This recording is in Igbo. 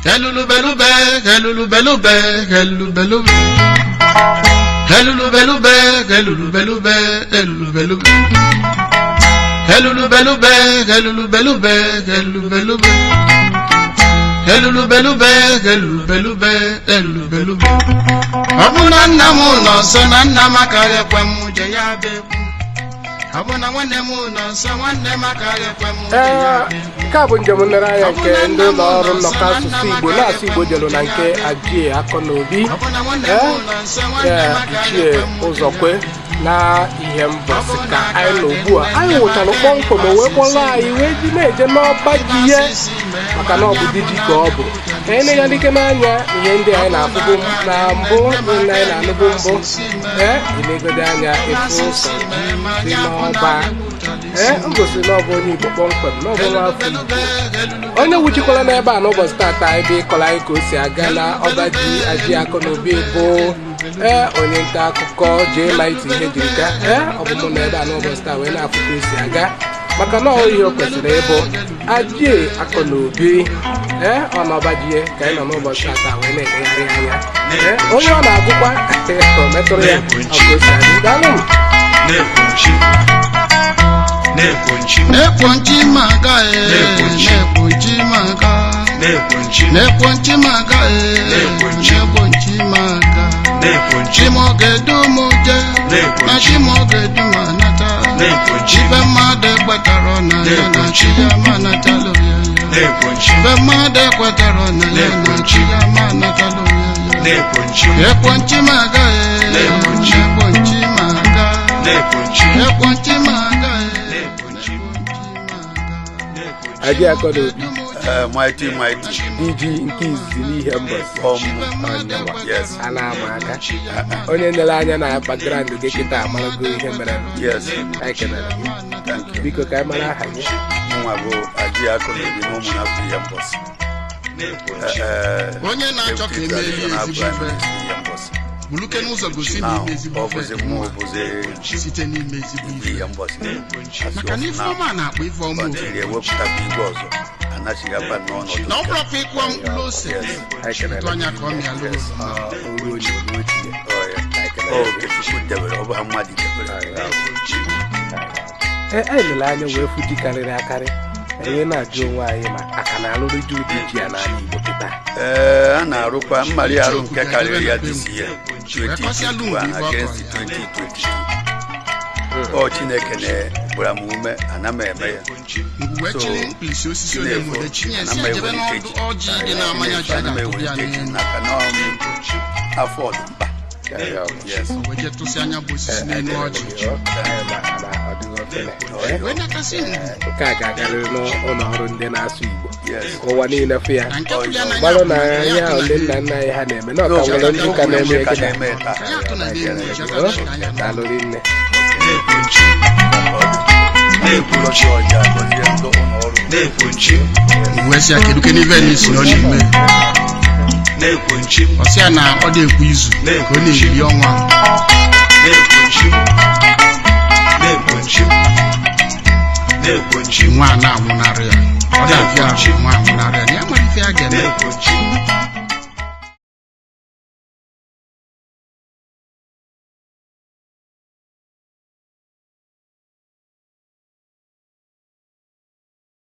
helulu belube helulu belube helulu belube helulu belube helulu belube helulu belube helulu belube helulu belube helulu belube helulu belube helulu belube helulu belube abuna namu no so na namakare kwemu je ya beku abuna wanemu no so wanne makare kwemu je ya beku ka bụ njem nlereanya nke ndị ụlọ ọrụ nnọkọ asụsụ Igbo na-asụ Igbo jelu na nke Ajie Akọnobi Ichie Ụzọkwe na ihe mbọsị ka anyị nọ ugbu a anyị nwụchara kpọmkwem wee kpọrọ anyị wee ji na-eje n'ọba ji ihe maka na ọ bụ di ka ọ bụ ka anyị na-enye dike n'anya ihe ndị anyị na-afụbu na mbụ ndị anyị na-anụbu mbụ ịna-egode anya efu ụzọ dị n'ọba ngosi na ọ bụ onye Igbo kpọmkwem na ọ bụ nwa afọ Igbo onye wuchikwara n'ebe a n'ụbọchị taata anyị bụ ịkọrọ anyị ka o si aga na ọba ji Ajie Akọnobi bụ onye nta akụkọ jee laiti ihe jiri ka ọ bụ mụ na ebe a n'ụbọchị taa wee na-afụ ka o si aga maka na ọ ihe o kwesịrị ịbụ Ajie Akọnobi ọ n'ọba ji ka anyị nọ n'ụbọchị taata wee na-egagharị anya onye ọ na-agụkwa metụrụ ya ọ ka o si adị daalụ Neponchi maga neponchi maga neponchi maga neponchi maga chimogedu muje na chimogedu manata chibe made kwetarona na chiya manata loya chibe made kwetarona na chiya manata loya neponchi maga neponchi maga neponchi maga Ajie Akọnobi mighty DJ nke izizi n'ihe mbọsị yes a na-ama aka onye nlere anya na background gị kịta amarago ihe mere yes anyị kelere gị thank you biko ka anyị mara aha gị nwa bụ Ajie Akọnobi na ụmụ na ihe mbọsị onye na-achọ ka eme ezigbo ife buluke n'ụzọ gosi n'ime ezigbo ife site n'ime ezigbo ife maka na ife ọma na-akpọ ife ọma ofe ewepụtakwa igwe ọzọ anachighị aba n'ọnọdụ na ọ bụrụkwa ịkụọ mkpụrụ ose ịtụ anya ka ọ mịala Chukwu debere ọ bụ ha mmadụ debere anyị lere anya wee fụ di karịrị akarị enwe na-ajụ onwe anyị ma aka na-alụrụ di ụdị ji ya n'ala Igbo kịta a na-arụkwa mmari arụ nke karịrị ya dịsi ya 2021 against 2022 ọ Chineke na-gbara m ume ana m eme ya afọ ọdụmkpa nke a ga-agarịrị n'ụlọ ọrụ ndị na-asụ Igbo ụwa niile fụ ya gbalụ na ihe ahụ ndị nna nna anyị ha na-eme na ọka nwere ndị ka na-eme daalụrị nne wesi akedu ke n'ive n'isi ọ na-eme ọsịa na ọ dị-ekwu izu ka ọ na-eri ọnwa nwa na-anwụnarị ya ọ na-abịa nwa anwụnarị ya na ya nwere ife a ga-eme